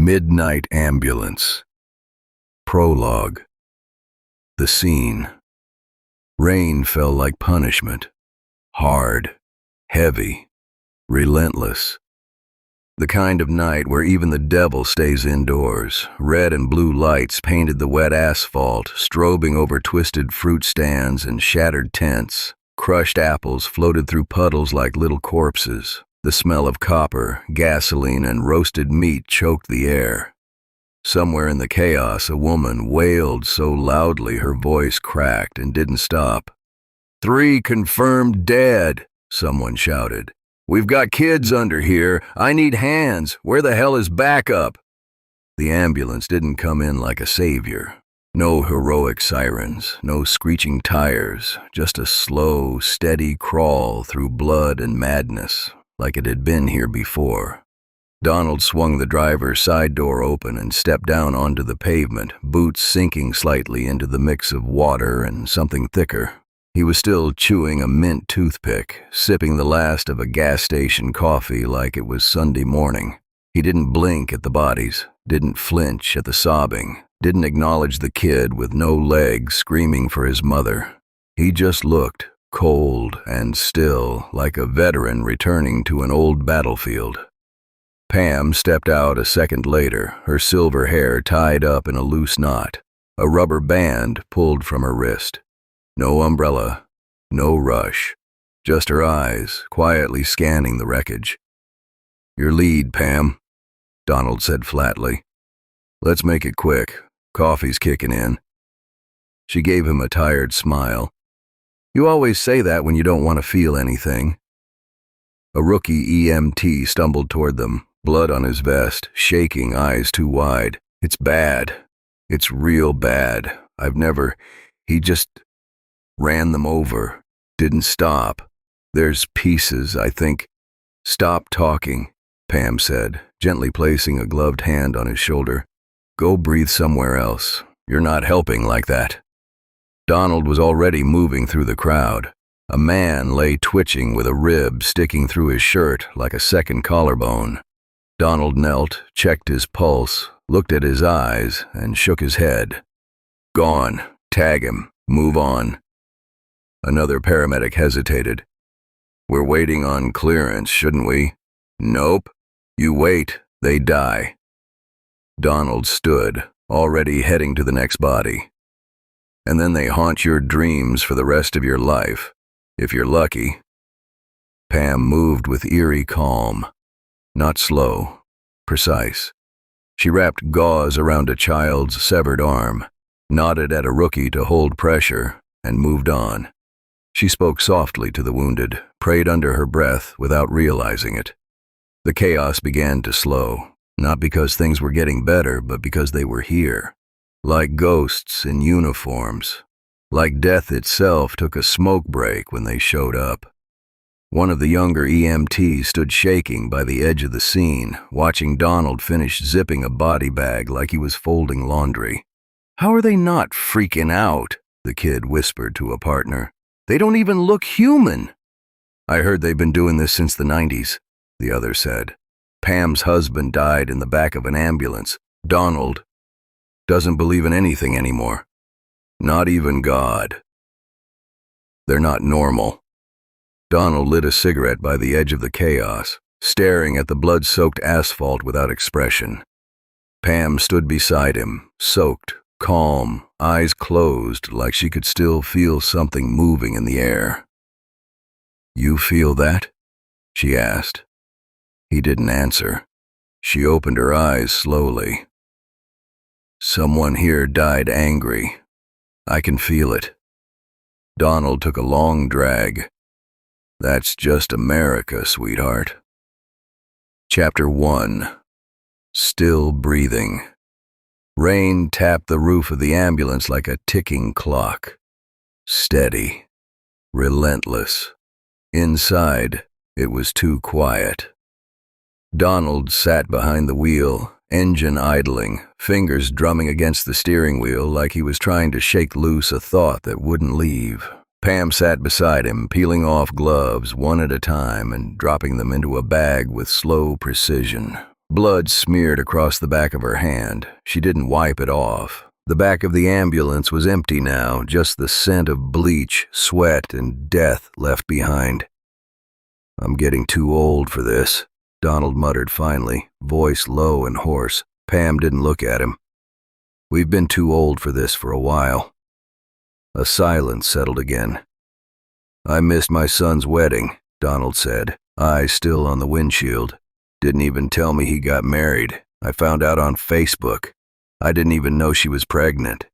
Midnight Ambulance. Prologue. The scene. Rain fell like punishment. Hard, heavy, relentless. The kind of night where even the devil stays indoors. Red and blue lights painted the wet asphalt, strobing over twisted fruit stands and shattered tents. Crushed apples floated through puddles like little corpses. The smell of copper, gasoline, and roasted meat choked the air. Somewhere in the chaos, a woman wailed so loudly her voice cracked and didn't stop. "3 confirmed dead," someone shouted. "We've got kids under here. I need hands. Where the hell is backup?" The ambulance didn't come in like a savior. No heroic sirens, no screeching tires, just a slow, steady crawl through blood and madness, like it had been here before. Donald swung the driver's side door open and stepped down onto the pavement, boots sinking slightly into the mix of water and something thicker. He was still chewing a mint toothpick, sipping the last of a gas station coffee like it was Sunday morning. He didn't blink at the bodies, didn't flinch at the sobbing, didn't acknowledge the kid with no legs screaming for his mother. He just looked, cold and still, like a veteran returning to an old battlefield. Pam stepped out a second later, her silver hair tied up in a loose knot, a rubber band pulled from her wrist. No umbrella, no rush, just her eyes quietly scanning the wreckage. "Your lead, Pam," Donald said flatly. "Let's make it quick. Coffee's kicking in." She gave him a tired smile. "You always say that when you don't want to feel anything." A rookie EMT stumbled toward them, blood on his vest, shaking, eyes too wide. "It's bad. It's real bad. He just ran them over. Didn't stop. There's pieces, I think." "Stop talking," Pam said, gently placing a gloved hand on his shoulder. "Go breathe somewhere else. You're not helping like that." Donald was already moving through the crowd. A man lay twitching with a rib sticking through his shirt like a second collarbone. Donald knelt, checked his pulse, looked at his eyes, and shook his head. "Gone. Tag him. Move on." Another paramedic hesitated. "We're waiting on clearance, shouldn't we?" "Nope. You wait. They die." Donald stood, already heading to the next body. "And then they haunt your dreams for the rest of your life, if you're lucky." Pam moved with eerie calm. Not slow, precise. She wrapped gauze around a child's severed arm, nodded at a rookie to hold pressure, and moved on. She spoke softly to the wounded, prayed under her breath without realizing it. The chaos began to slow, not because things were getting better, but because they were here. Like ghosts in uniforms. Like death itself took a smoke break when they showed up. One of the younger EMTs stood shaking by the edge of the scene, watching Donald finish zipping a body bag like he was folding laundry. "How are they not freaking out?" the kid whispered to a partner. "They don't even look human." "I heard they've been doing this since the 90s, the other said. "Pam's husband died in the back of an ambulance. Donald doesn't believe in anything anymore. Not even God. They're not normal." Donald lit a cigarette by the edge of the chaos, staring at the blood-soaked asphalt without expression. Pam stood beside him, soaked, calm, eyes closed like she could still feel something moving in the air. "You feel that?" she asked. He didn't answer. She opened her eyes slowly. "Someone here died angry. I can feel it." Donald took a long drag. "That's just America, sweetheart." Chapter 1. Still breathing. Rain tapped the roof of the ambulance like a ticking clock. Steady. Relentless. Inside, it was too quiet. Donald sat behind the wheel, engine idling, fingers drumming against the steering wheel like he was trying to shake loose a thought that wouldn't leave. Pam sat beside him, peeling off gloves one at a time and dropping them into a bag with slow precision. Blood smeared across the back of her hand. She didn't wipe it off. The back of the ambulance was empty now, just the scent of bleach, sweat, and death left behind. "I'm getting too old for this," Donald muttered finally, voice low and hoarse. Pam didn't look at him. "We've been too old for this for a while." A silence settled again. "I missed my son's wedding," Donald said, eyes still on the windshield. "Didn't even tell me he got married. I found out on Facebook. I didn't even know she was pregnant."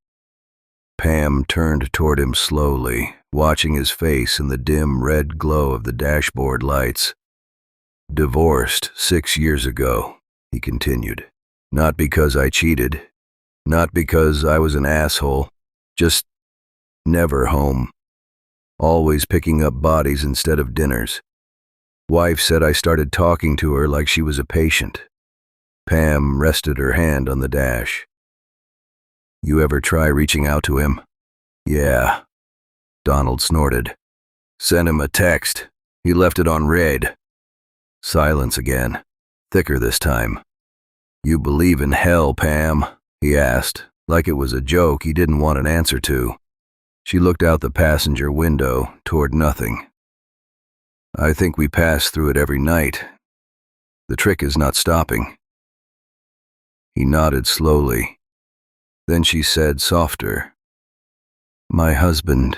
Pam turned toward him slowly, watching his face in the dim red glow of the dashboard lights. "Divorced 6 years ago," he continued. "Not because I cheated. Not because I was an asshole. Just never home. Always picking up bodies instead of dinners. Wife said I started talking to her like she was a patient." Pam rested her hand on the dash. "You ever try reaching out to him?" "Yeah," Donald snorted. "Sent him a text. He left it on red." Silence again, thicker this time. "You believe in hell, Pam?" he asked, like it was a joke he didn't want an answer to. She looked out the passenger window toward nothing. "I think we pass through it every night. The trick is not stopping." He nodded slowly. Then she said softer, "My husband,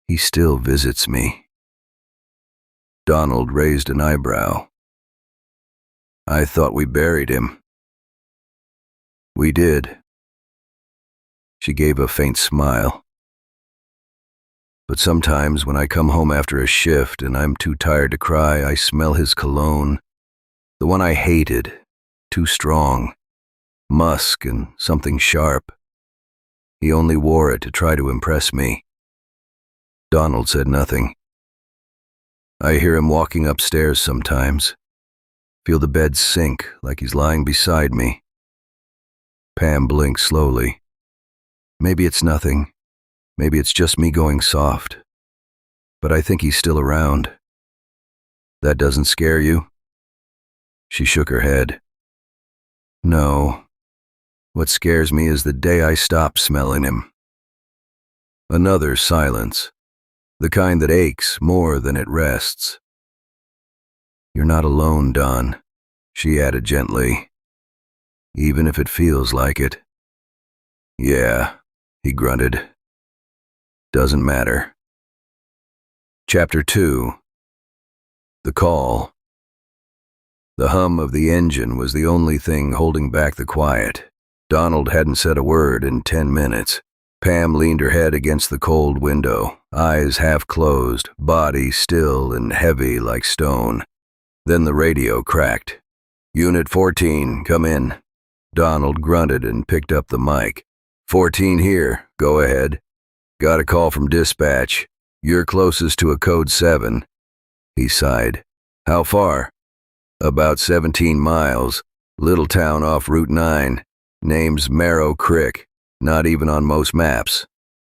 he still visits me." Donald raised an eyebrow. "I thought we buried him." "We did." She gave a faint smile. "But sometimes when I come home after a shift and I'm too tired to cry, I smell his cologne. The one I hated, too strong. Musk and something sharp. He only wore it to try to impress me." Donald said nothing. "I hear him walking upstairs sometimes. Feel the bed sink like he's lying beside me." Pam blinked slowly. "Maybe it's nothing. Maybe it's just me going soft. But I think he's still around." "That doesn't scare you?" She shook her head. "No. What scares me is the day I stop smelling him." Another silence, the kind that aches more than it rests. "You're not alone, Don," she added gently, "even if it feels like it." "Yeah," he grunted. "Doesn't matter." Chapter 2. The call. The hum of the engine was the only thing holding back the quiet. Donald hadn't said a word in 10 minutes. Pam leaned her head against the cold window, eyes half closed, body still and heavy like stone. Then the radio cracked. "Unit 14, come in." Donald grunted and picked up the mic. 14 here, go ahead. "Got a call from dispatch. You're closest to a code 7. He sighed. "How far?" "About 17 miles. Little town off Route 9. Name's Marrow Creek. Not even on most maps."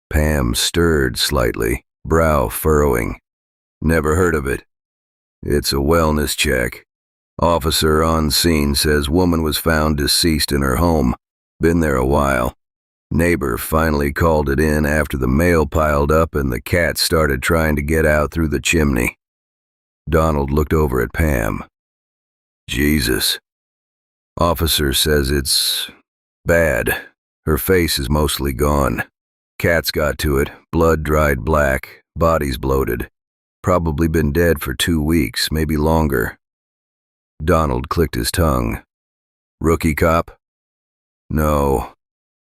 Pam stirred slightly, brow furrowing. "Never heard of it." "It's a wellness check. Officer on scene says woman was found deceased in her home. Been there a while. Neighbor finally called it in after the mail piled up and the cat started trying to get out through the chimney." Donald looked over at Pam. "Jesus." "Officer says it's bad. Her face is mostly gone. Cat's got to it, blood dried black, body's bloated. Probably been dead for 2 weeks, maybe longer." Donald clicked his tongue. "Rookie cop?" "No.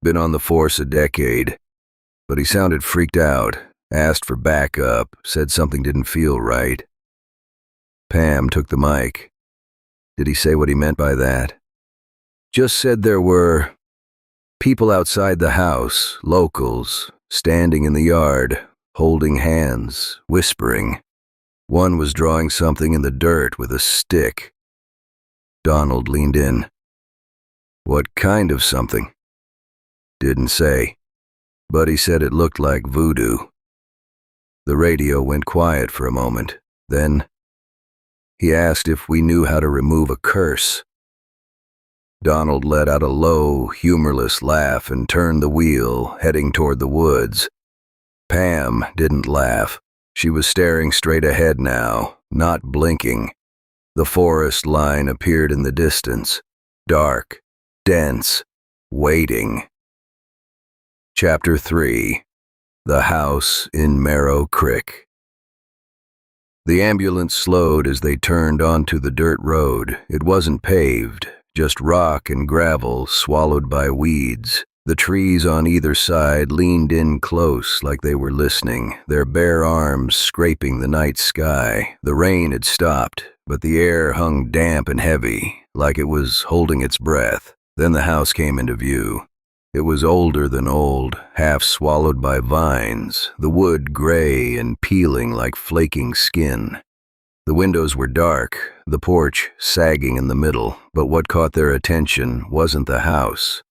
Been on the force a decade." But he sounded freaked out, asked for backup, said something didn't feel right. Pam took the mic. "Did he say what he meant by that?" "Just said there were people outside the house, locals, standing in the yard, holding hands, whispering. One was drawing something in the dirt with a stick." Donald leaned in. "What kind of something?" "Didn't say, but he said it looked like voodoo." The radio went quiet for a moment. Then, He asked if we knew how to remove a curse. Donald let out a low, humorless laugh and turned the wheel, heading toward the woods. Pam didn't laugh. She was staring straight ahead now, not blinking. The forest line appeared in the distance, dark, dense, waiting. Chapter 3. The House in Marrow Creek. The ambulance slowed as they turned onto the dirt road. It wasn't paved, just rock and gravel swallowed by weeds. The trees on either side leaned in close like they were listening, their bare arms scraping the night sky. The rain had stopped, but the air hung damp and heavy, like it was holding its breath. Then the house came into view. It was older than old, half swallowed by vines, the wood gray and peeling like flaking skin. The windows were dark, the porch sagging in the middle, but what caught their attention wasn't the house.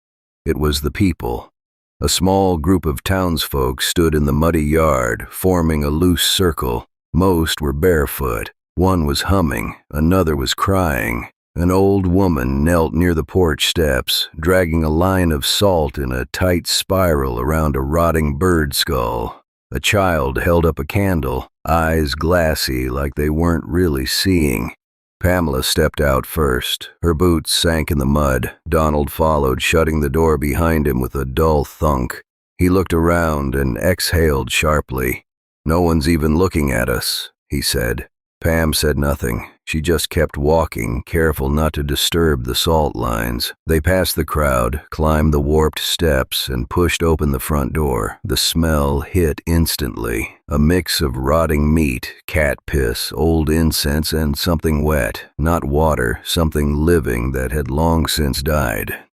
It was the people. A small group of townsfolk stood in the muddy yard, forming a loose circle. Most were barefoot. One was humming, another was crying. An old woman knelt near the porch steps, dragging a line of salt in a tight spiral around a rotting bird skull. A child held up a candle, eyes glassy like they weren't really seeing. Pamela stepped out first. Her boots sank in the mud. Donald followed, shutting the door behind him with a dull thunk. He looked around and exhaled sharply. "No one's even looking at us," he said. Pam said nothing. She just kept walking, careful not to disturb the salt lines. They passed the crowd, climbed the warped steps, and pushed open the front door. The smell hit instantly. A mix of rotting meat, cat piss, old incense, and something wet. Not water, something living that had long since died.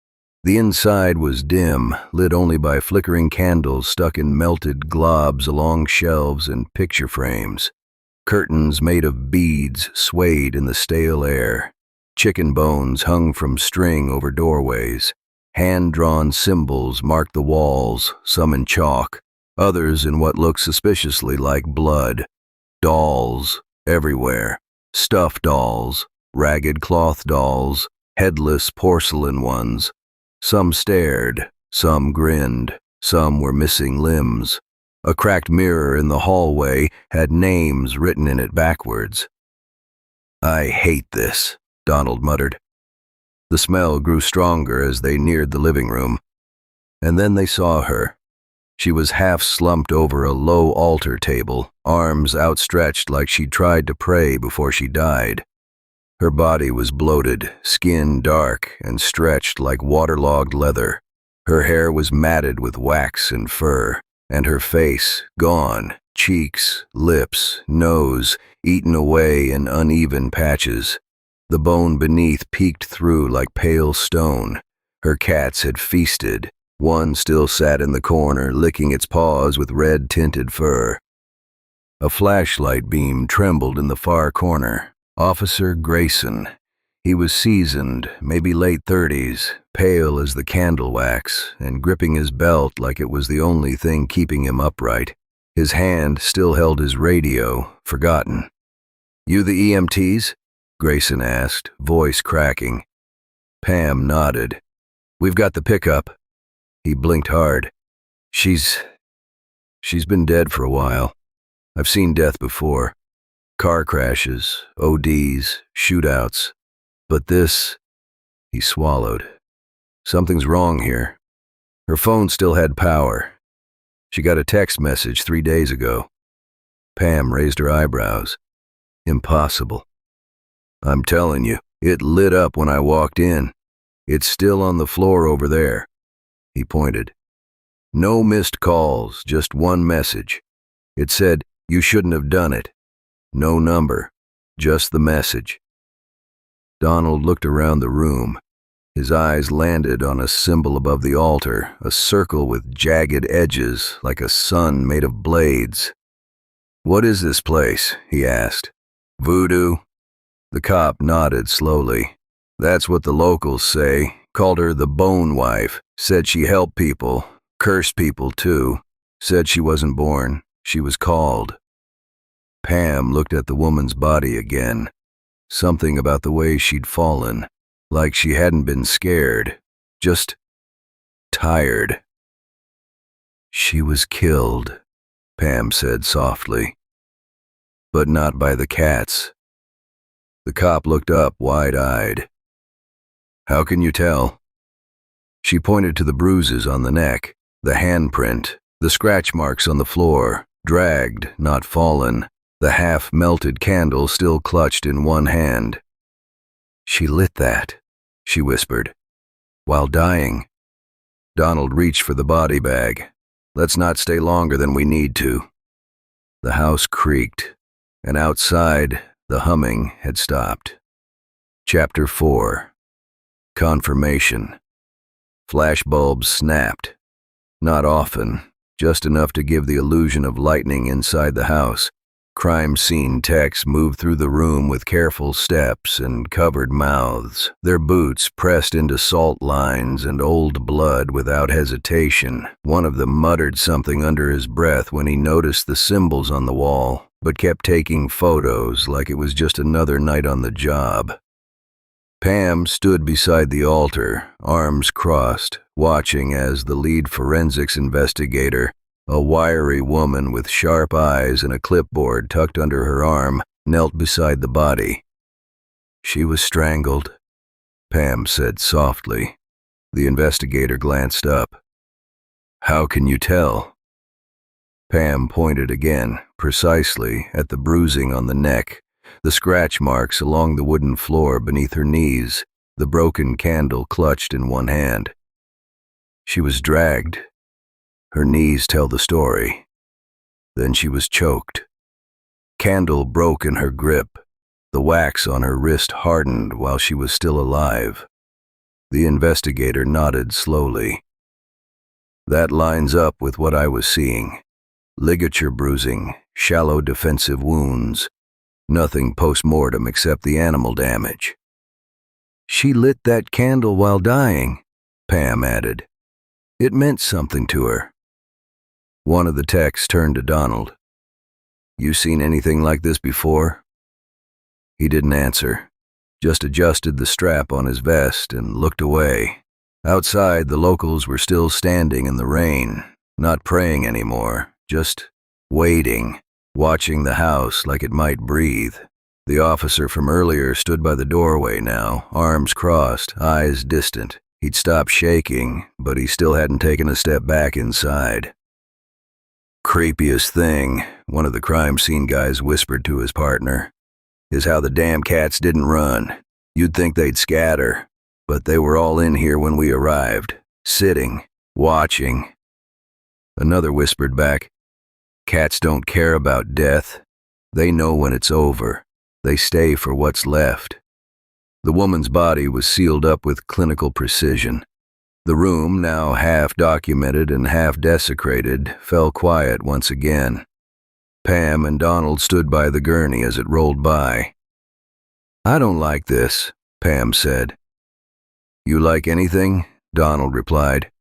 The inside was dim, lit only by flickering candles stuck in melted globs along shelves and picture frames. Curtains made of beads swayed in the stale air. Chicken bones hung from string over doorways. Hand-drawn symbols marked the walls, some in chalk, others in what looked suspiciously like blood. Dolls everywhere. Stuffed dolls, ragged cloth dolls, headless porcelain ones. Some stared, some grinned, some were missing limbs. A cracked mirror in the hallway had names written in it backwards. "I hate this," Donald muttered. The smell grew stronger as they neared the living room. And then they saw her. She was half slumped over a low altar table, arms outstretched like she'd tried to pray before she died. Her body was bloated, skin dark and stretched like waterlogged leather. Her hair was matted with wax and fur. And her face, gone, cheeks, lips, nose, eaten away in uneven patches. The bone beneath peeked through like pale stone. Her cats had feasted. One still sat in the corner, licking its paws with red-tinted fur. A flashlight beam trembled in the far corner. Officer Grayson. He was seasoned, maybe late 30s, pale as the candle wax, and gripping his belt like it was the only thing keeping him upright. His hand still held his radio, forgotten. "You the EMTs?" Grayson asked, voice cracking. Pam nodded. "We've got the pickup." He blinked hard. She's been dead for a while. I've seen death before. Car crashes, ODs, shootouts. But this," he swallowed. "Something's wrong here." Her phone still had power. She got a text message 3 days ago. Pam raised her eyebrows. "Impossible." "I'm telling you, it lit up when I walked in. It's still on the floor over there." He pointed. "No missed calls, just one message. It said, 'You shouldn't have done it.' No number, just the message." Donald looked around the room. His eyes landed on a symbol above the altar, a circle with jagged edges like a sun made of blades. "What is this place?" he asked. "Voodoo?" The cop nodded slowly. "That's what the locals say. Called her the Bone Wife. Said she helped people. Cursed people, too. Said she wasn't born. She was called." Pam looked at the woman's body again. Something about the way she'd fallen, like she hadn't been scared, just tired. "She was killed," Pam said softly. "But not by the cats." The cop looked up wide-eyed. "How can you tell?" She pointed to the bruises on the neck, the handprint, the scratch marks on the floor, dragged, not fallen, the half-melted candle still clutched in one hand. "She lit that," she whispered, "while dying." Donald reached for the body bag. "Let's not stay longer than we need to." The house creaked, and outside, the humming had stopped. Chapter 4. Confirmation. Flashbulbs snapped. Not often, just enough to give the illusion of lightning inside the house. Crime scene techs moved through the room with careful steps and covered mouths, their boots pressed into salt lines and old blood without hesitation. One of them muttered something under his breath when he noticed the symbols on the wall, but kept taking photos like it was just another night on the job. Pam stood beside the altar, arms crossed, watching as the lead forensics investigator, a wiry woman with sharp eyes and a clipboard tucked under her arm, knelt beside the body. "She was strangled," Pam said softly. The investigator glanced up. "How can you tell?" Pam pointed again, precisely, at the bruising on the neck, the scratch marks along the wooden floor beneath her knees, the broken candle clutched in one hand. "She was dragged. Her knees tell the story. Then she was choked. Candle broke in her grip. The wax on her wrist hardened while she was still alive." The investigator nodded slowly. "That lines up with what I was seeing. Ligature bruising, shallow defensive wounds. Nothing post-mortem except the animal damage." "She lit that candle while dying," Pam added. "It meant something to her." One of the techs turned to Donald. "You seen anything like this before?" He didn't answer, just adjusted the strap on his vest and looked away. Outside, the locals were still standing in the rain, not praying anymore, just waiting, watching the house like it might breathe. The officer from earlier stood by the doorway now, arms crossed, eyes distant. He'd stopped shaking, but he still hadn't taken a step back inside. "Creepiest thing," one of the crime scene guys whispered to his partner, "is how the damn cats didn't run. You'd think they'd scatter, but they were all in here when we arrived, sitting, watching." Another whispered back, "Cats don't care about death. They know when it's over. They stay for what's left." The woman's body was sealed up with clinical precision. The room, now half documented and half desecrated, fell quiet once again. Pam and Donald stood by the gurney as it rolled by. "I don't like this," Pam said. "You like anything?" Donald replied.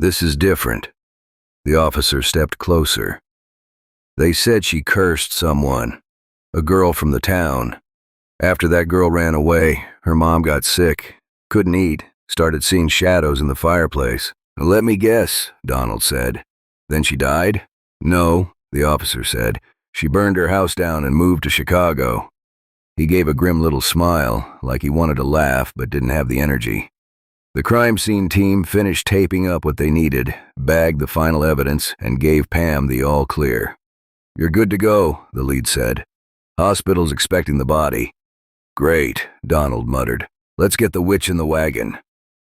"This is different." The officer stepped closer. "They said she cursed someone, a girl from the town. After that girl ran away, her mom got sick, couldn't eat, started seeing shadows in the fireplace." "Let me guess," Donald said. "Then she died?" "No," the officer said. "She burned her house down and moved to Chicago." He gave a grim little smile, like he wanted to laugh but didn't have the energy. The crime scene team finished taping up what they needed, bagged the final evidence, and gave Pam the all clear. "You're good to go," the lead said. "Hospital's expecting the body." "Great," Donald muttered. "Let's get the witch in the wagon."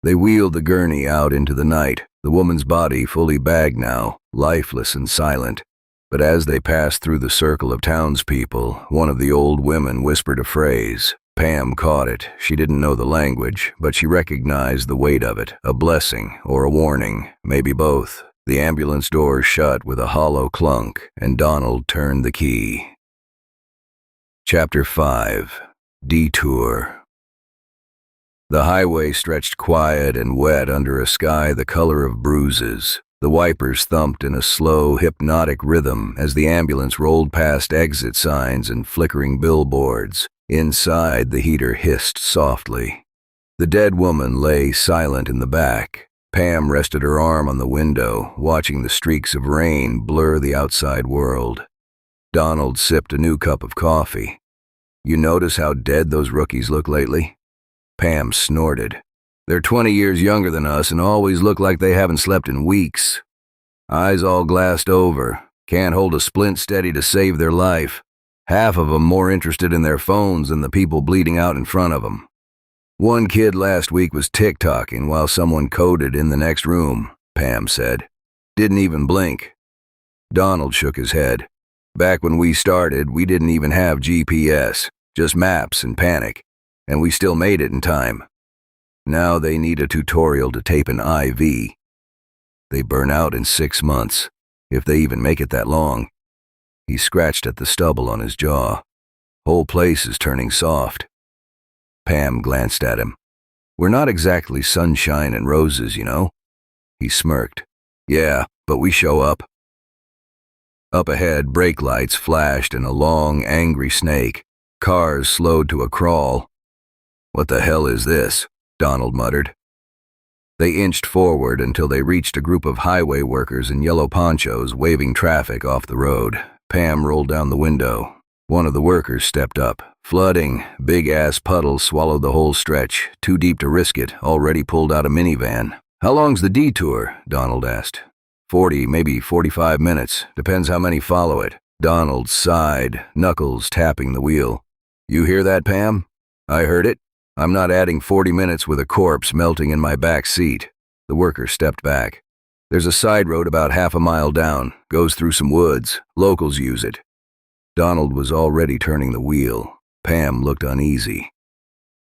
They wheeled the gurney out into the night, the woman's body fully bagged now, lifeless and silent. But as they passed through the circle of townspeople, one of the old women whispered a phrase. Pam caught it. She didn't know the language, but she recognized the weight of it, a blessing or a warning, maybe both. The ambulance doors shut with a hollow clunk, and Donald turned the key. Chapter 5. Detour. The highway stretched quiet and wet under a sky the color of bruises. The wipers thumped in a slow, hypnotic rhythm as the ambulance rolled past exit signs and flickering billboards. Inside, the heater hissed softly. The dead woman lay silent in the back. Pam rested her arm on the window, watching the streaks of rain blur the outside world. Donald sipped a new cup of coffee. "You notice how dead those rookies look lately?" Pam snorted. "They're 20 years younger than us and always look like they haven't slept in weeks. Eyes all glassed over, can't hold a splint steady to save their life. Half of them more interested in their phones than the people bleeding out in front of them. One kid last week was TikToking while someone coded in the next room," Pam said. "Didn't even blink." Donald shook his head. "Back when we started, we didn't even have GPS, just maps and panic, and we still made it in time. Now they need a tutorial to tape an IV. They burn out in 6 months, if they even make it that long." He scratched at the stubble on his jaw. "Whole place is turning soft." Pam glanced at him. "We're not exactly sunshine and roses, you know." He smirked. "Yeah, but we show up." Up ahead, brake lights flashed in a long, angry snake. Cars slowed to a crawl. "What the hell is this?" Donald muttered. They inched forward until they reached a group of highway workers in yellow ponchos waving traffic off the road. Pam rolled down the window. One of the workers stepped up. "Flooding, big-ass puddles swallowed the whole stretch, too deep to risk it, already pulled out a minivan." "How long's the detour?" Donald asked. 40, maybe 45 minutes, depends how many follow it." Donald sighed, knuckles tapping the wheel. "You hear that, Pam?" "I heard it. I'm not adding 40 minutes with a corpse melting in my back seat." The worker stepped back. "There's a side road about half a mile down, goes through some woods. Locals use it." Donald was already turning the wheel. Pam looked uneasy.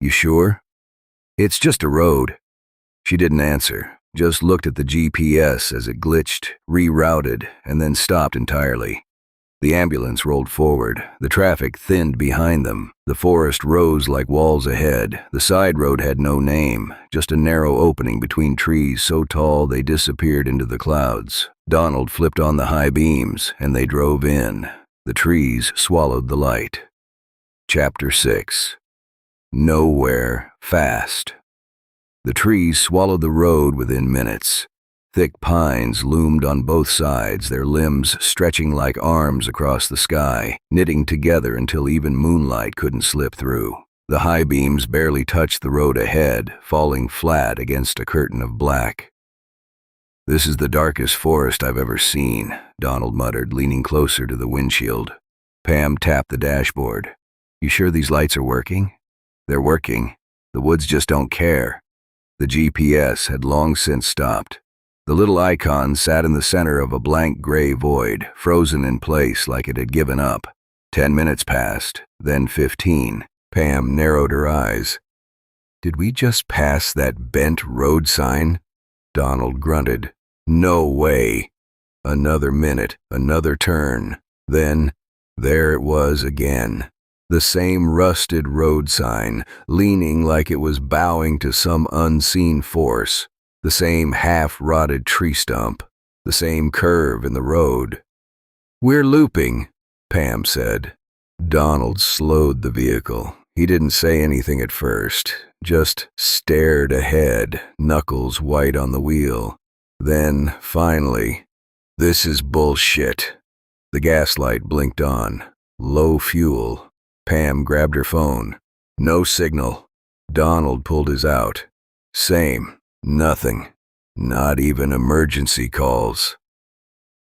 "You sure?" "It's just a road." She didn't answer, just looked at the GPS as it glitched, rerouted, and then stopped entirely. The ambulance rolled forward. The traffic thinned behind them. The forest rose like walls ahead. The side road had no name, just a narrow opening between trees so tall they disappeared into the clouds. Donald flipped on the high beams, and they drove in. The trees swallowed the light. Chapter 6. Nowhere Fast. The trees swallowed the road within minutes. Thick pines loomed on both sides, their limbs stretching like arms across the sky, knitting together until even moonlight couldn't slip through. The high beams barely touched the road ahead, falling flat against a curtain of black. "This is the darkest forest I've ever seen," Donald muttered, leaning closer to the windshield. Pam tapped the dashboard. "You sure these lights are working?" "They're working. The woods just don't care." The GPS had long since stopped. The little icon sat in the center of a blank gray void, frozen in place like it had given up. 10 minutes passed, then 15. Pam narrowed her eyes. "Did we just pass that bent road sign?" Donald grunted. "No way." Another minute, another turn. Then, there it was again. The same rusted road sign, leaning like it was bowing to some unseen force. The same half-rotted tree stump. The same curve in the road. "We're looping," Pam said. Donald slowed the vehicle. He didn't say anything at first, just stared ahead, knuckles white on the wheel. Then, finally, "This is bullshit." The gaslight blinked on. Low fuel. Pam grabbed her phone. No signal. Donald pulled his out. Same. Nothing. Not even emergency calls.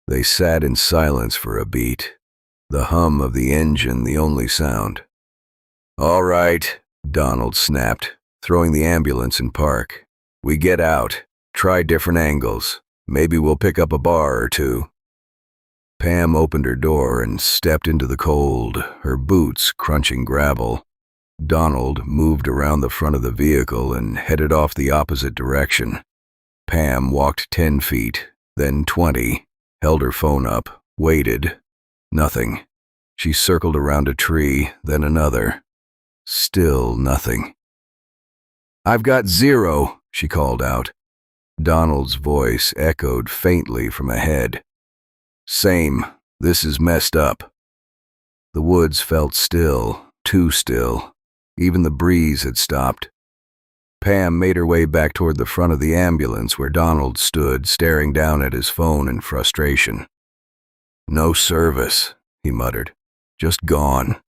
They sat in silence for a beat. The hum of the engine the only sound. "All right," Donald snapped, throwing the ambulance in park. "We get out. Try different angles. Maybe we'll pick up a bar or two." Pam opened her door and stepped into the cold, her boots crunching gravel. Donald moved around the front of the vehicle and headed off the opposite direction. Pam walked 10 feet, then 20, held her phone up, waited. Nothing. She circled around a tree, then another. Still nothing. "I've got 0, she called out. Donald's voice echoed faintly from ahead. "Same. This is messed up." The woods felt still. Too still. Even the breeze had stopped. Pam made her way back toward the front of the ambulance where Donald stood, staring down at his phone in frustration. "No service," he muttered. "Just gone."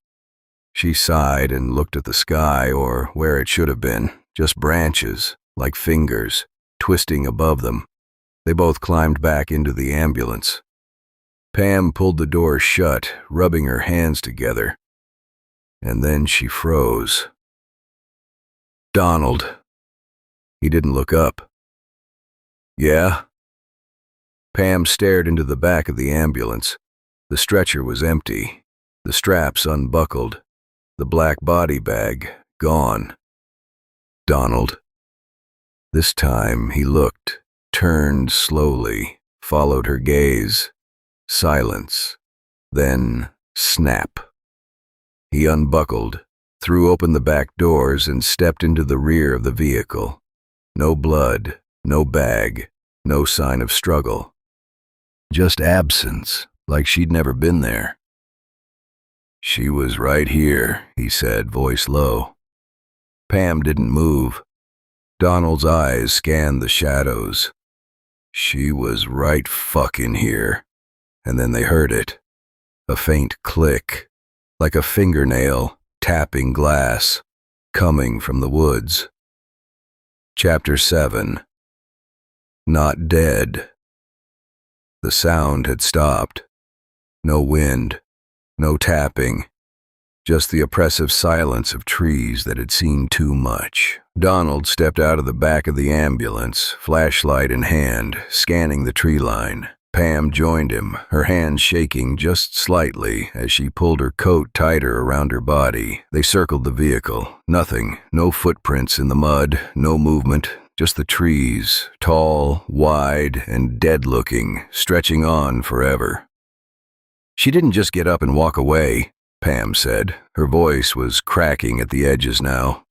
She sighed and looked at the sky, or where it should have been, just branches, like fingers, twisting above them. They both climbed back into the ambulance. Pam pulled the door shut, rubbing her hands together. And then she froze. "Donald." He didn't look up. "Yeah?" Pam stared into the back of the ambulance. The stretcher was empty, the straps unbuckled, the black body bag gone. "Donald." This time he looked, turned slowly, followed her gaze. Silence. Then snap. He unbuckled, threw open the back doors, and stepped into the rear of the vehicle. No blood, no bag, no sign of struggle. Just absence, like she'd never been there. "She was right here," he said, voice low. Pam didn't move. Donald's eyes scanned the shadows. "She was right fucking here." And then they heard it. A faint click, like a fingernail tapping glass, coming from the woods. Chapter 7. Not dead. The sound had stopped. No wind, no tapping, just the oppressive silence of trees that had seen too much. Donald stepped out of the back of the ambulance, flashlight in hand, scanning the tree line. Pam joined him, her hands shaking just slightly as she pulled her coat tighter around her body. They circled the vehicle. Nothing, no footprints in the mud, no movement, just the trees, tall, wide, and dead-looking, stretching on forever. "She didn't just get up and walk away," Pam said. Her voice was cracking at the edges now.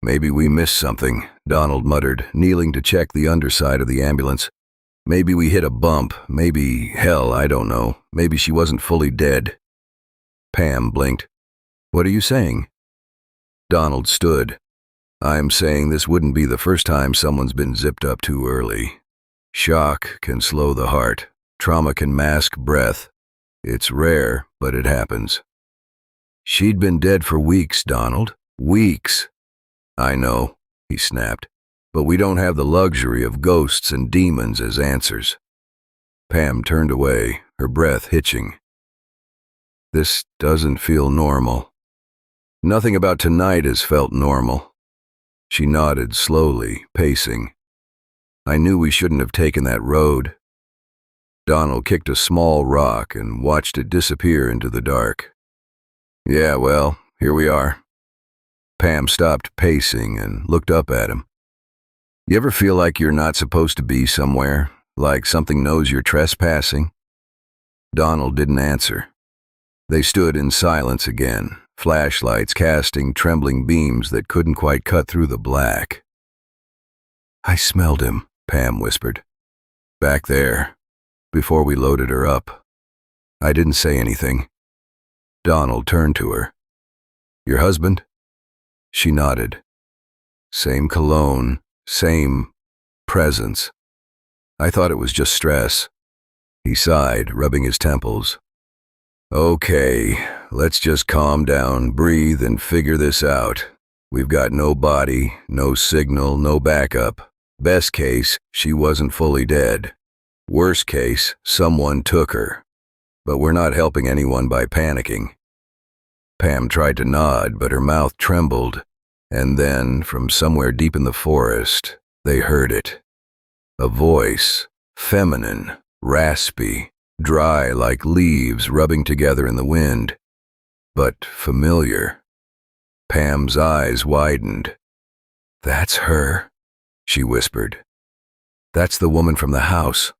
"Maybe we missed something," Donald muttered, kneeling to check the underside of the ambulance. "Maybe we hit a bump, maybe, hell, I don't know. Maybe she wasn't fully dead." Pam blinked. "What are you saying?" Donald stood. "I'm saying this wouldn't be the first time someone's been zipped up too early. Shock can slow the heart. Trauma can mask breath. It's rare, but it happens." "She'd been dead for weeks, Donald. Weeks." "I know," he snapped. "But we don't have the luxury of ghosts and demons as answers." Pam turned away, her breath hitching. "This doesn't feel normal. Nothing about tonight has felt normal." She nodded slowly, pacing. "I knew we shouldn't have taken that road." Donald kicked a small rock and watched it disappear into the dark. "Yeah, well, here we are." Pam stopped pacing and looked up at him. "You ever feel like you're not supposed to be somewhere? Like something knows you're trespassing?" Donald didn't answer. They stood in silence again, flashlights casting trembling beams that couldn't quite cut through the black. "I smelled him," Pam whispered. "Back there, before we loaded her up." I didn't say anything. Donald turned to her. "Your husband?" She nodded. "Same cologne. Same presence. I thought it was just stress." He sighed, rubbing his temples. "Okay, let's just calm down, breathe, and figure this out. We've got no body, no signal, no backup. Best case, she wasn't fully dead. Worst case, someone took her. But we're not helping anyone by panicking." Pam tried to nod, but her mouth trembled. And then, from somewhere deep in the forest, they heard it. A voice, feminine, raspy, dry like leaves rubbing together in the wind, but familiar. Pam's eyes widened. "That's her," she whispered. "That's the woman from the house."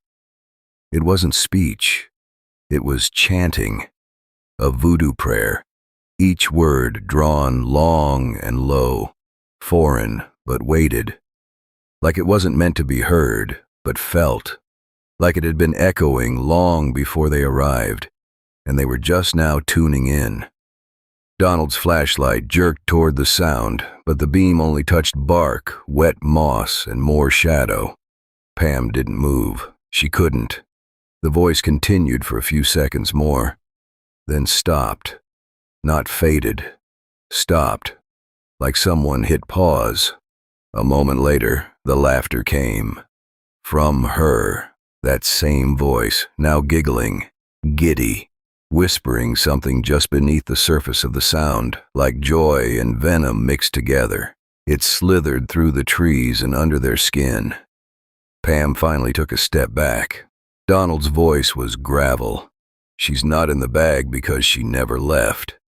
It wasn't speech. It was chanting. A voodoo prayer. Each word drawn long and low, foreign but weighted, like it wasn't meant to be heard, but felt, like it had been echoing long before they arrived, and they were just now tuning in. Donald's flashlight jerked toward the sound, but the beam only touched bark, wet moss, and more shadow. Pam didn't move. She couldn't. The voice continued for a few seconds more, then stopped. Not faded. Stopped. Like someone hit pause. A moment later, the laughter came. From her. That same voice, now giggling, giddy, whispering something just beneath the surface of the sound, like joy and venom mixed together. It slithered through the trees and under their skin. Pam finally took a step back. Donald's voice was gravel. She's not in the bag because she never left.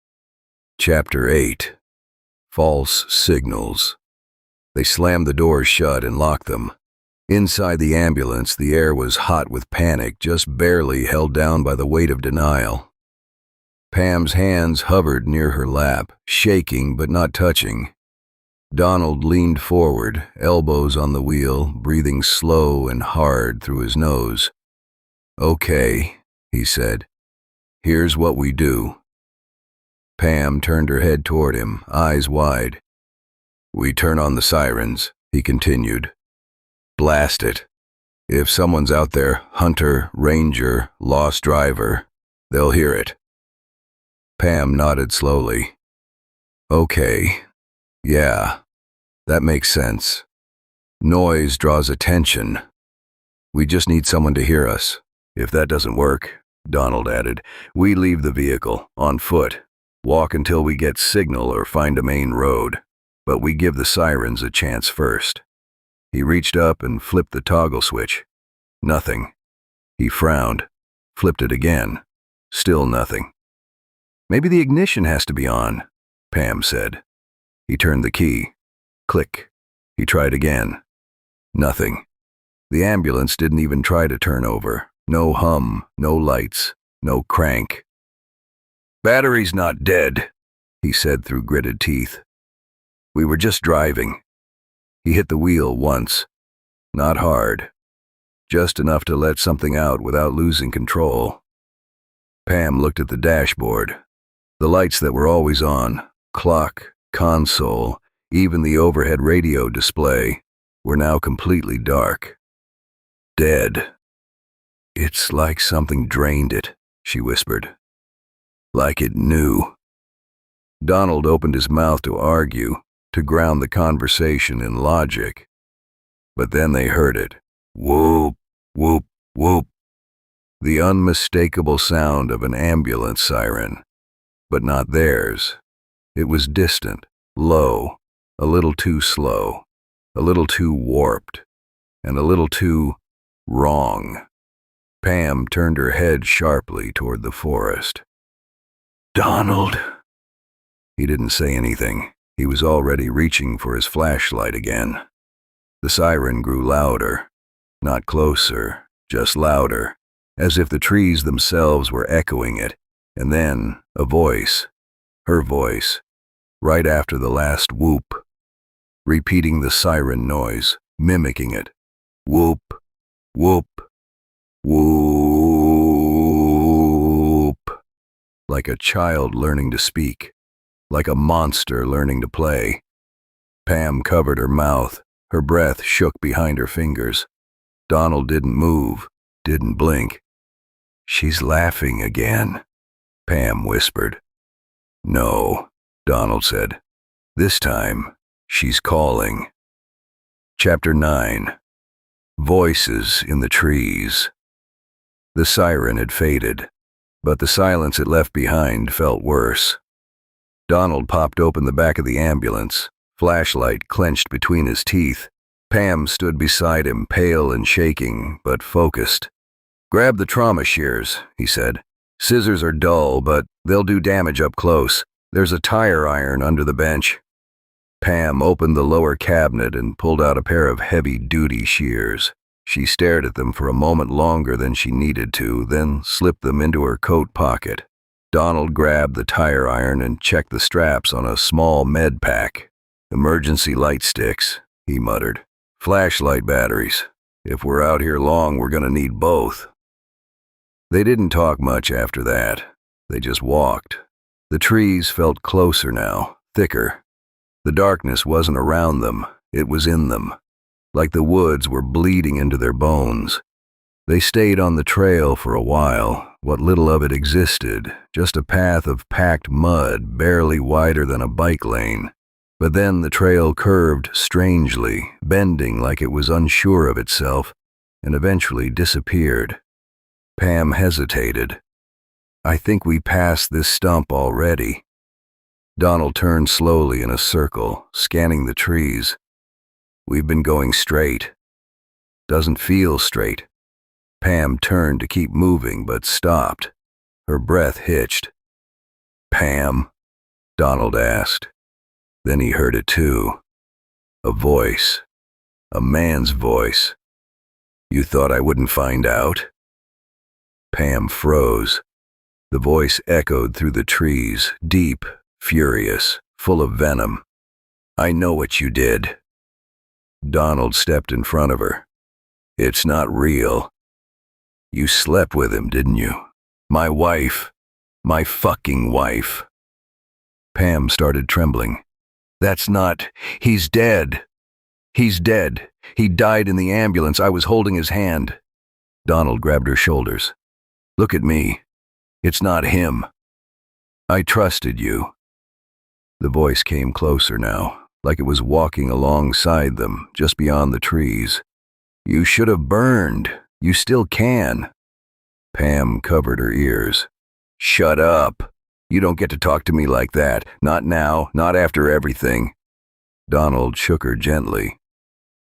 Chapter 8. False Signals. They slammed the doors shut and locked them. Inside the ambulance, the air was hot with panic, just barely held down by the weight of denial. Pam's hands hovered near her lap, shaking but not touching. Donald leaned forward, elbows on the wheel, breathing slow and hard through his nose. "Okay," he said. "Here's what we do." Pam turned her head toward him, eyes wide. "We turn on the sirens," he continued. "Blast it. If someone's out there, hunter, ranger, lost driver, they'll hear it." Pam nodded slowly. "Okay. Yeah, that makes sense. Noise draws attention. We just need someone to hear us. If that doesn't work," Donald added, "we leave the vehicle, on foot, walk until we get signal or find a main road. But we give the sirens a chance first." He reached up and flipped the toggle switch. Nothing. He frowned, flipped it again. Still nothing. "Maybe the ignition has to be on," Pam said. He turned the key. Click. He tried again. Nothing. The ambulance didn't even try to turn over. No hum, no lights, no crank. "Battery's not dead," he said through gritted teeth. "We were just driving." He hit the wheel once. Not hard. Just enough to let something out without losing control. Pam looked at the dashboard. The lights that were always on, clock, console, even the overhead radio display, were now completely dark. Dead. "It's like something drained it," she whispered. "Like it knew." Donald opened his mouth to argue, to ground the conversation in logic. But then they heard it. Whoop, whoop, whoop. The unmistakable sound of an ambulance siren. But not theirs. It was distant, low, a little too slow, a little too warped, and a little too wrong. Pam turned her head sharply toward the forest. "Donald." He didn't say anything. He was already reaching for his flashlight again. The siren grew louder. Not closer, just louder, as if the trees themselves were echoing it. And then a voice, her voice, right after the last whoop, repeating the siren noise, mimicking it. Whoop, whoop, whoop. Like a child learning to speak. Like a monster learning to play. Pam covered her mouth. Her breath shook behind her fingers. Donald didn't move, didn't blink. "She's laughing again," Pam whispered. "No," Donald said. "This time, she's calling." Chapter 9. Voices in the Trees. The siren had faded, but the silence it left behind felt worse. Donald popped open the back of the ambulance, flashlight clenched between his teeth. Pam stood beside him, pale and shaking, but focused. "Grab the trauma shears," he said. "Scissors are dull, but they'll do damage up close. There's a tire iron under the bench." Pam opened the lower cabinet and pulled out a pair of heavy-duty shears. She stared at them for a moment longer than she needed to, then slipped them into her coat pocket. Donald grabbed the tire iron and checked the straps on a small med pack. "Emergency light sticks," he muttered. "Flashlight batteries. If we're out here long, we're gonna need both." They didn't talk much after that. They just walked. The trees felt closer now, thicker. The darkness wasn't around them, it was in them, like the woods were bleeding into their bones. They stayed on the trail for a while, what little of it existed, just a path of packed mud barely wider than a bike lane. But then the trail curved strangely, bending like it was unsure of itself, and eventually disappeared. Pam hesitated. "I think we passed this stump already." Donald turned slowly in a circle, scanning the trees. "We've been going straight." "Doesn't feel straight." Pam turned to keep moving, but stopped. Her breath hitched. "Pam?" Donald asked. Then he heard it too. A voice. A man's voice. "You thought I wouldn't find out?" Pam froze. The voice echoed through the trees, deep, furious, full of venom. "I know what you did." Donald stepped in front of her. "It's not real. You slept with him, didn't you? My wife. My fucking wife." Pam started trembling. "That's not... He's dead. He's dead. He died in the ambulance. I was holding his hand." Donald grabbed her shoulders. "Look at me. It's not him. I trusted you." The voice came closer now, like it was walking alongside them, just beyond the trees. "You should have burned. You still can." Pam covered her ears. "Shut up. You don't get to talk to me like that. Not now, not after everything." Donald shook her gently.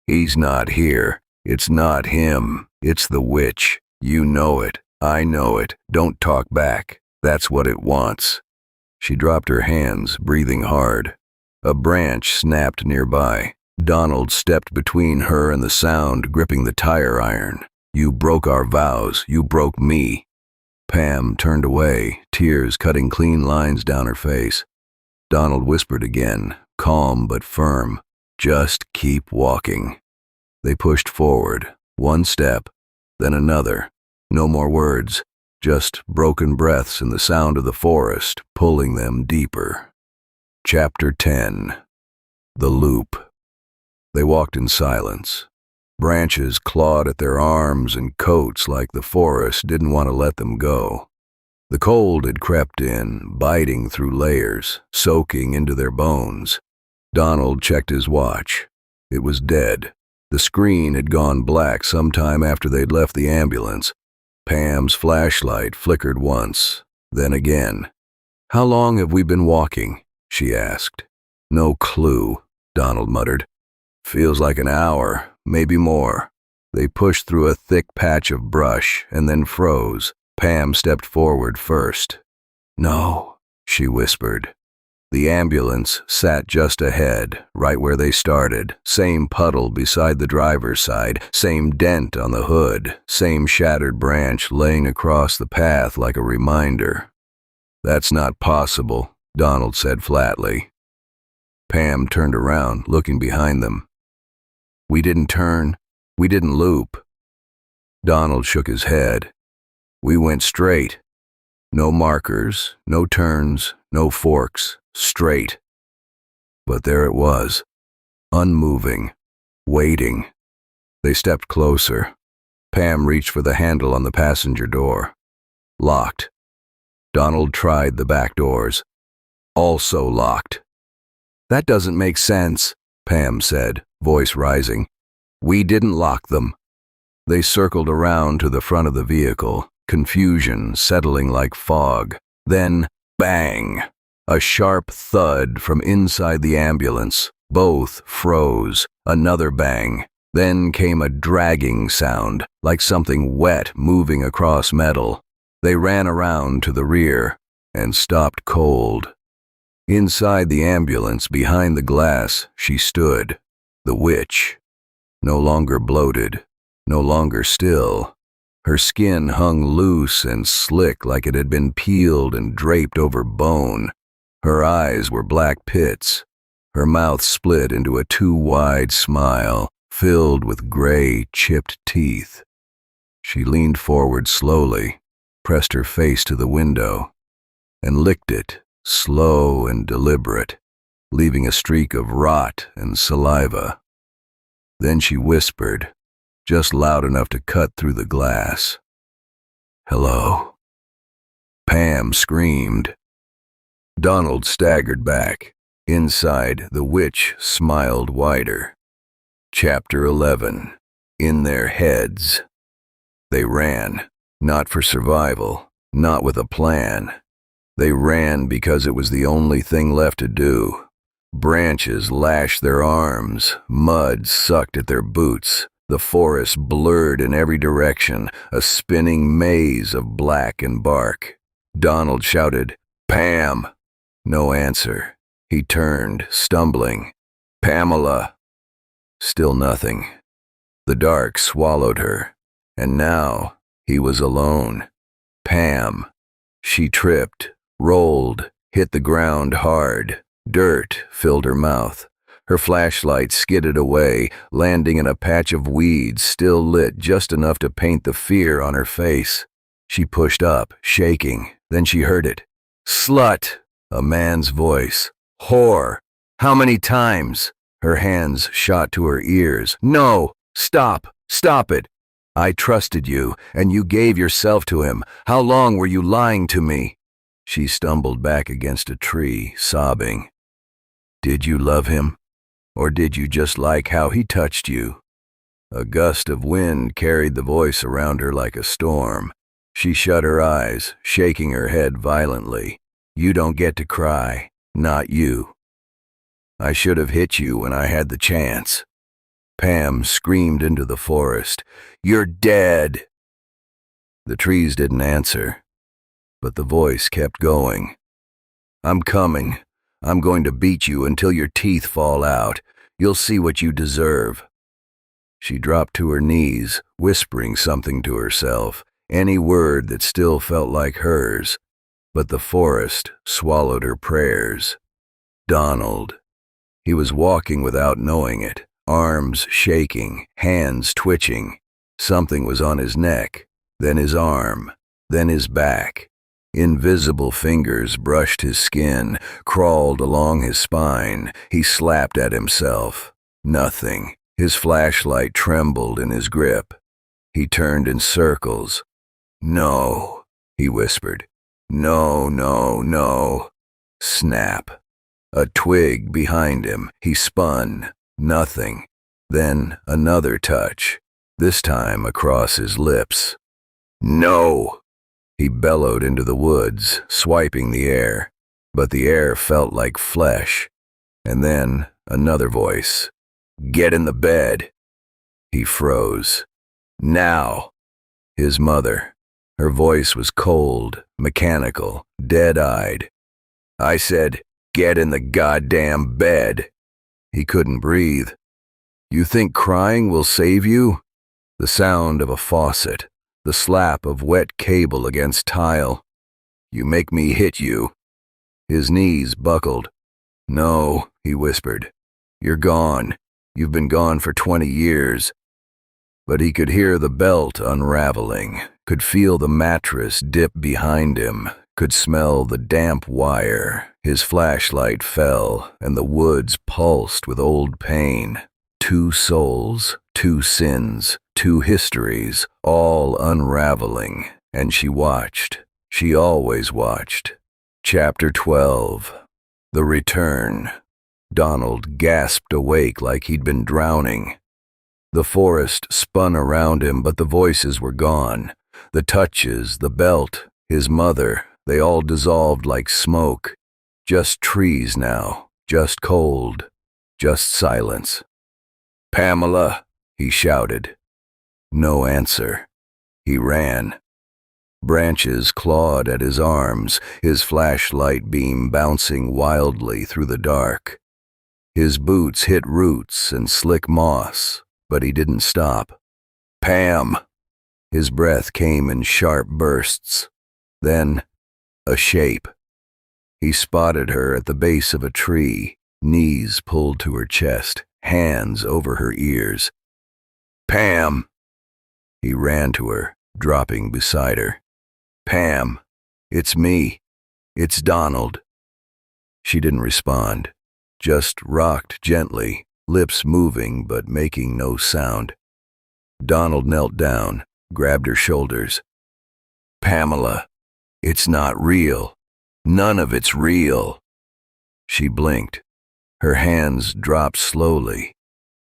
"He's not here. It's not him. It's the witch. You know it. I know it. Don't talk back. That's what it wants." She dropped her hands, breathing hard. A branch snapped nearby. Donald stepped between her and the sound, gripping the tire iron. "You broke our vows. You broke me." Pam turned away, tears cutting clean lines down her face. Donald whispered again, calm but firm, "Just keep walking." They pushed forward, one step, then another. No more words, just broken breaths and the sound of the forest pulling them deeper. Chapter 10. The Loop. They walked in silence. Branches clawed at their arms and coats like the forest didn't want to let them go. The cold had crept in, biting through layers, soaking into their bones. Donald checked his watch. It was dead. The screen had gone black sometime after they'd left the ambulance. Pam's flashlight flickered once, then again. "How long have we been walking?" she asked. "No clue," Donald muttered. "Feels like an hour, maybe more." They pushed through a thick patch of brush and then froze. Pam stepped forward first. "No," she whispered. The ambulance sat just ahead, right where they started. Same puddle beside the driver's side, same dent on the hood, same shattered branch laying across the path like a reminder. "That's not possible," Donald said flatly. Pam turned around, looking behind them. "We didn't turn. We didn't loop." Donald shook his head. "We went straight. No markers, no turns, no forks. Straight." But there it was, unmoving, waiting. They stepped closer. Pam reached for the handle on the passenger door. Locked. Donald tried the back doors. Also locked. "That doesn't make sense," Pam said, voice rising. "We didn't lock them." They circled around to the front of the vehicle, confusion settling like fog. Then, bang! A sharp thud from inside the ambulance. Both froze. Another bang. Then came a dragging sound, like something wet moving across metal. They ran around to the rear and stopped cold. Inside the ambulance, behind the glass, she stood. The witch. No longer bloated. No longer still. Her skin hung loose and slick like it had been peeled and draped over bone. Her eyes were black pits. Her mouth split into a too-wide smile, filled with gray, chipped teeth. She leaned forward slowly, pressed her face to the window, and licked it slow and deliberate, leaving a streak of rot and saliva. Then she whispered, just loud enough to cut through the glass. "Hello." Pam screamed. Donald staggered back. Inside, the witch smiled wider. Chapter 11. In their heads. They ran, not for survival, not with a plan. They ran because it was the only thing left to do. Branches lashed their arms, mud sucked at their boots. The forest blurred in every direction, a spinning maze of black and bark. Donald shouted, "Pam!" No answer. He turned, stumbling. "Pamela!" Still nothing. The dark swallowed her, and now he was alone. Pam. She tripped, rolled, hit the ground hard. Dirt filled her mouth. Her flashlight skidded away, landing in a patch of weeds still lit just enough to paint the fear on her face. She pushed up, shaking. Then she heard it. "Slut!" A man's voice. "Whore! How many times?" Her hands shot to her ears. "No! Stop! Stop it! I trusted you, and you gave yourself to him. How long were you lying to me?" She stumbled back against a tree, sobbing. "Did you love him? Or did you just like how he touched you?" A gust of wind carried the voice around her like a storm. She shut her eyes, shaking her head violently. "You don't get to cry. Not you. I should have hit you when I had the chance." Pam screamed into the forest. "You're dead!" The trees didn't answer, but the voice kept going. "I'm coming. I'm going to beat you until your teeth fall out. You'll see what you deserve." She dropped to her knees, whispering something to herself, any word that still felt like hers. But the forest swallowed her prayers. Donald. He was walking without knowing it, arms shaking, hands twitching. Something was on his neck, then his arm, then his back. Invisible fingers brushed his skin, crawled along his spine. He slapped at himself. Nothing. His flashlight trembled in his grip. He turned in circles. "No," he whispered. "No, no, no." Snap. A twig behind him. He spun. Nothing. Then another touch, this time across his lips. "No!" He bellowed into the woods, swiping the air. But the air felt like flesh. And then another voice. "Get in the bed." He froze. "Now." His mother. Her voice was cold, mechanical, dead-eyed. "I said, get in the goddamn bed." He couldn't breathe. "You think crying will save you?" The sound of a faucet, the slap of wet cable against tile. "You make me hit you." His knees buckled. "No," he whispered. "You're gone. You've been gone for 20 years. But he could hear the belt unraveling, could feel the mattress dip behind him, could smell the damp wire. His flashlight fell, and the woods pulsed with old pain. 2 souls, 2 sins, 2 histories, all unraveling, and she watched. She always watched. Chapter 12. The Return. Donald gasped awake like he'd been drowning. The forest spun around him, but the voices were gone. The touches, the belt, his mother, they all dissolved like smoke. Just trees now, just cold, just silence. "Pamela," he shouted. No answer. He ran. Branches clawed at his arms, his flashlight beam bouncing wildly through the dark. His boots hit roots and slick moss, but he didn't stop. "Pam!" His breath came in sharp bursts. Then, a shape. He spotted her at the base of a tree, knees pulled to her chest, hands over her ears. "Pam!" He ran to her, dropping beside her. "Pam, it's me. It's Donald." She didn't respond, just rocked gently, lips moving but making no sound. Donald knelt down, grabbed her shoulders. "Pamela, it's not real. None of it's real." She blinked. Her hands dropped slowly.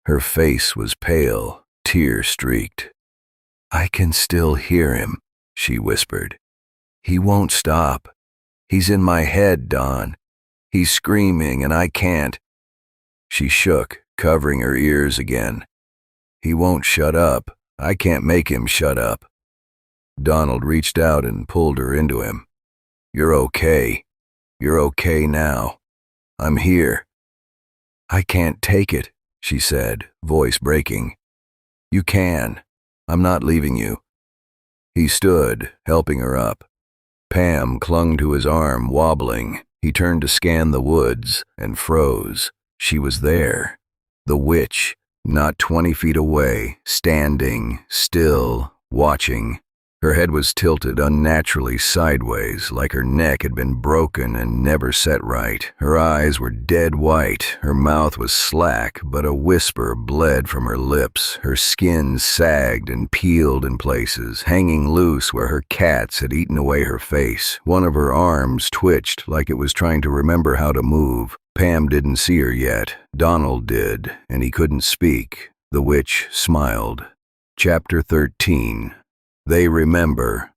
Her face was pale, tear-streaked. "I can still hear him," she whispered. "He won't stop. He's in my head, Don. He's screaming and I can't." She shook, covering her ears again. "He won't shut up. I can't make him shut up." Donald reached out and pulled her into him. "You're okay. You're okay now. I'm here." "I can't take it," she said, voice breaking. "You can. I'm not leaving you." He stood, helping her up. Pam clung to his arm, wobbling. He turned to scan the woods and froze. She was there. The witch, not 20 feet away, standing, still, watching. Her head was tilted unnaturally sideways, like her neck had been broken and never set right. Her eyes were dead white. Her mouth was slack, but a whisper bled from her lips. Her skin sagged and peeled in places, hanging loose where her cats had eaten away her face. One of her arms twitched like it was trying to remember how to move. Pam didn't see her yet. Donald did, and he couldn't speak. The witch smiled. Chapter 13. They remember.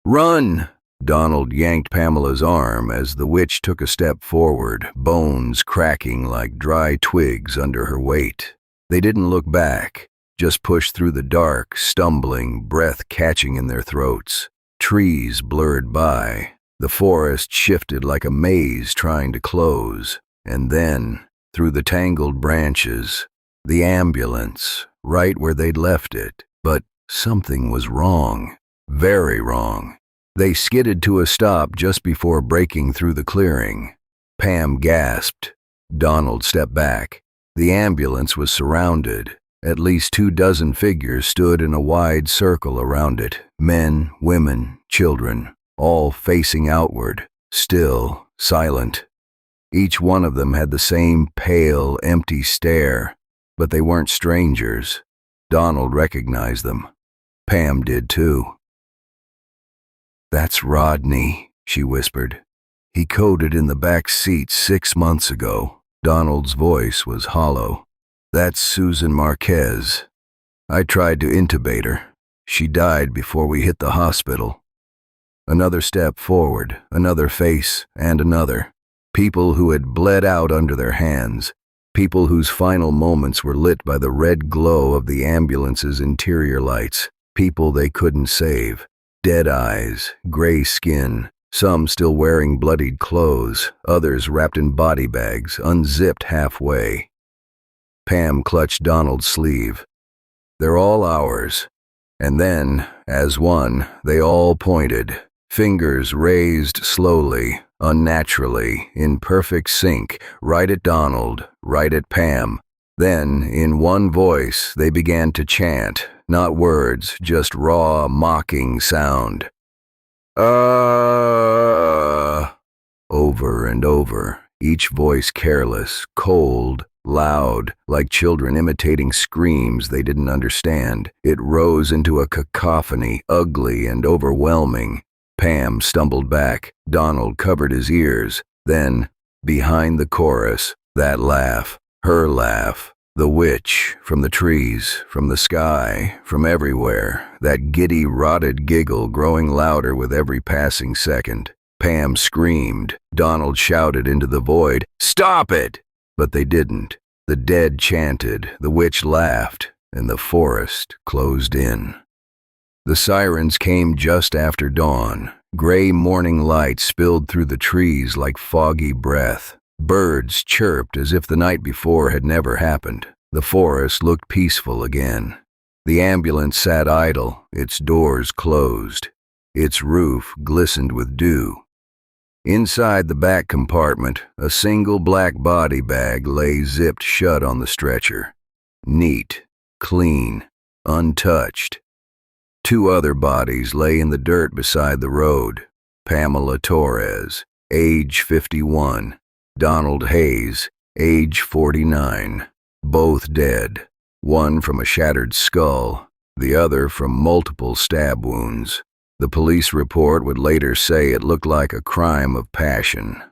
"Run!" Donald yanked Pamela's arm as the witch took a step forward, bones cracking like dry twigs under her weight. They didn't look back, just pushed through the dark, stumbling, breath catching in their throats. Trees blurred by. The forest shifted like a maze trying to close. And then, through the tangled branches, the ambulance, right where they'd left it. But something was wrong, very wrong. They skidded to a stop just before breaking through the clearing. Pam gasped. Donald stepped back. The ambulance was surrounded. At least 24 figures stood in a wide circle around it. Men, women, children, all facing outward, still, silent. Each one of them had the same pale, empty stare, but they weren't strangers. Donald recognized them. Pam did too. "That's Rodney," she whispered. "He coded in the back seat 6 months ago." Donald's voice was hollow. "That's Susan Marquez. I tried to intubate her. She died before we hit the hospital." Another step forward, another face, and another. People who had bled out under their hands. People whose final moments were lit by the red glow of the ambulance's interior lights. People they couldn't save. Dead eyes, gray skin, some still wearing bloodied clothes, others wrapped in body bags, unzipped halfway. Pam clutched Donald's sleeve. "They're all ours." And then, as one, they all pointed, fingers raised slowly, unnaturally, in perfect sync, right at Donald, right at Pam. Then, in one voice, they began to chant, not words, just raw, mocking sound. Over and over, each voice careless, cold, loud, like children imitating screams they didn't understand. It rose into a cacophony, ugly and overwhelming. Pam stumbled back. Donald covered his ears. Then, behind the chorus, that laugh, her laugh, the witch, from the trees, from the sky, from everywhere, that giddy, rotted giggle growing louder with every passing second. Pam screamed. Donald shouted into the void, "Stop it!" But they didn't. The dead chanted, the witch laughed, and the forest closed in. The sirens came just after dawn. Gray morning light spilled through the trees like foggy breath. Birds chirped as if the night before had never happened. The forest looked peaceful again. The ambulance sat idle, its doors closed. Its roof glistened with dew. Inside the back compartment, a single black body bag lay zipped shut on the stretcher. Neat, clean, untouched. 2 other bodies lay in the dirt beside the road. Pamela Torres, age 51. Donald Hayes, age 49, both dead, one from a shattered skull, the other from multiple stab wounds. The police report would later say it looked like a crime of passion.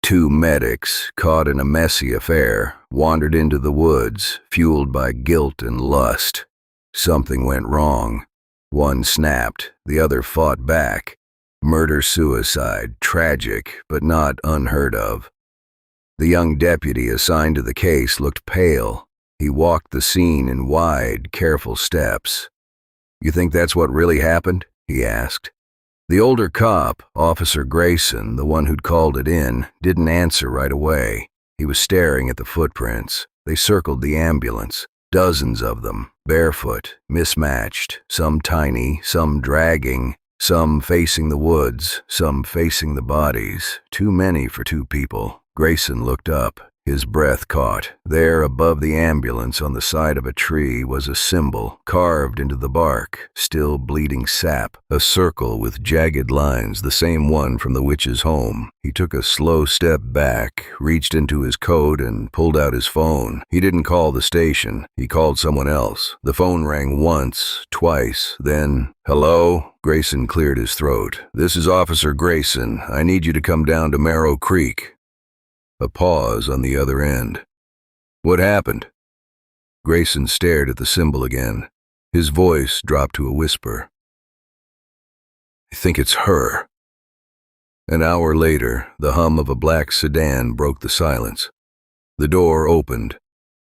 Two medics, caught in a messy affair, wandered into the woods, fueled by guilt and lust. Something went wrong. One snapped, the other fought back. Murder-suicide, tragic, but not unheard of. The young deputy assigned to the case looked pale. He walked the scene in wide, careful steps. "You think that's what really happened?" he asked. The older cop, Officer Grayson, the one who'd called it in, didn't answer right away. He was staring at the footprints. They circled the ambulance, dozens of them, barefoot, mismatched, some tiny, some dragging, some facing the woods, some facing the bodies. Too many for two people. Grayson looked up. His breath caught. There, above the ambulance on the side of a tree, was a symbol carved into the bark, still bleeding sap, a circle with jagged lines, the same one from the witch's home. He took a slow step back, reached into his coat, and pulled out his phone. He didn't call the station. He called someone else. The phone rang once, twice, then, "Hello?" Grayson cleared his throat. "This is Officer Grayson. I need you to come down to Marrow Creek." A pause on the other end. "What happened?" Grayson stared at the symbol again. His voice dropped to a whisper. "I think it's her." An hour later, the hum of a black sedan broke the silence. The door opened.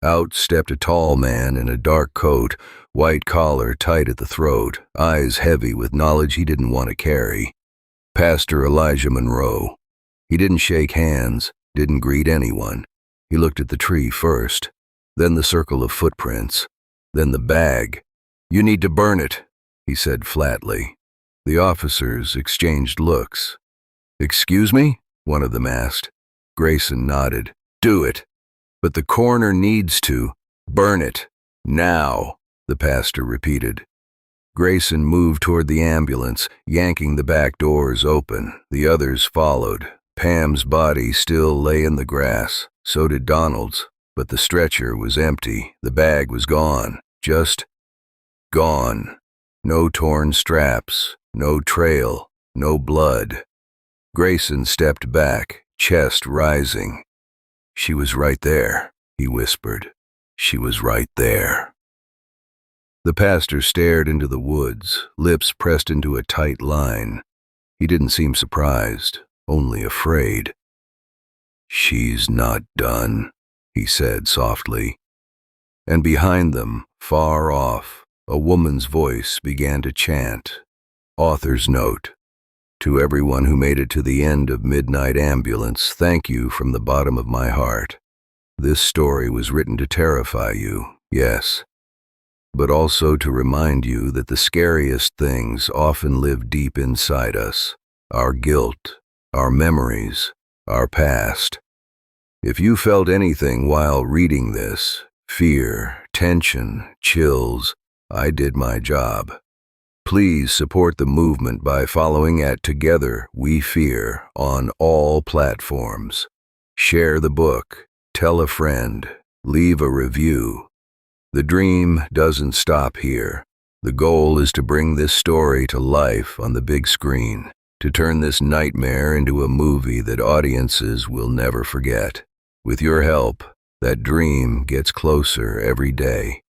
Out stepped a tall man in a dark coat, white collar tight at the throat, eyes heavy with knowledge he didn't want to carry. Pastor Elijah Monroe. He didn't shake hands, didn't greet anyone. He looked at the tree first, then the circle of footprints, then the bag. "You need to burn it," he said flatly. The officers exchanged looks. "Excuse me?" one of them asked. Grayson nodded. "Do it. But the coroner needs to. Burn it. Now," the pastor repeated. Grayson moved toward the ambulance, yanking the back doors open. The others followed. Pam's body still lay in the grass. So did Donald's, but the stretcher was empty. The bag was gone. Just gone. No torn straps, no trail, no blood. Grayson stepped back, chest rising. "She was right there," he whispered. "She was right there." The pastor stared into the woods, lips pressed into a tight line. He didn't seem surprised, only afraid. "She's not done," he said softly. And behind them, far off, a woman's voice began to chant. Author's note. To everyone who made it to the end of Midnight Ambulance, thank you from the bottom of my heart. This story was written to terrify you, yes, but also to remind you that the scariest things often live deep inside us. Our guilt, our memories, our past. If you felt anything while reading this, fear, tension, chills, I did my job. Please support the movement by following at Together We Fear on all platforms. Share the book, tell a friend, leave a review. The dream doesn't stop here. The goal is to bring this story to life on the big screen, to turn this nightmare into a movie that audiences will never forget. With your help, that dream gets closer every day.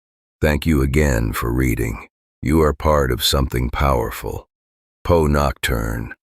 Thank you again for reading. You are part of something powerful. Poe Nocturne.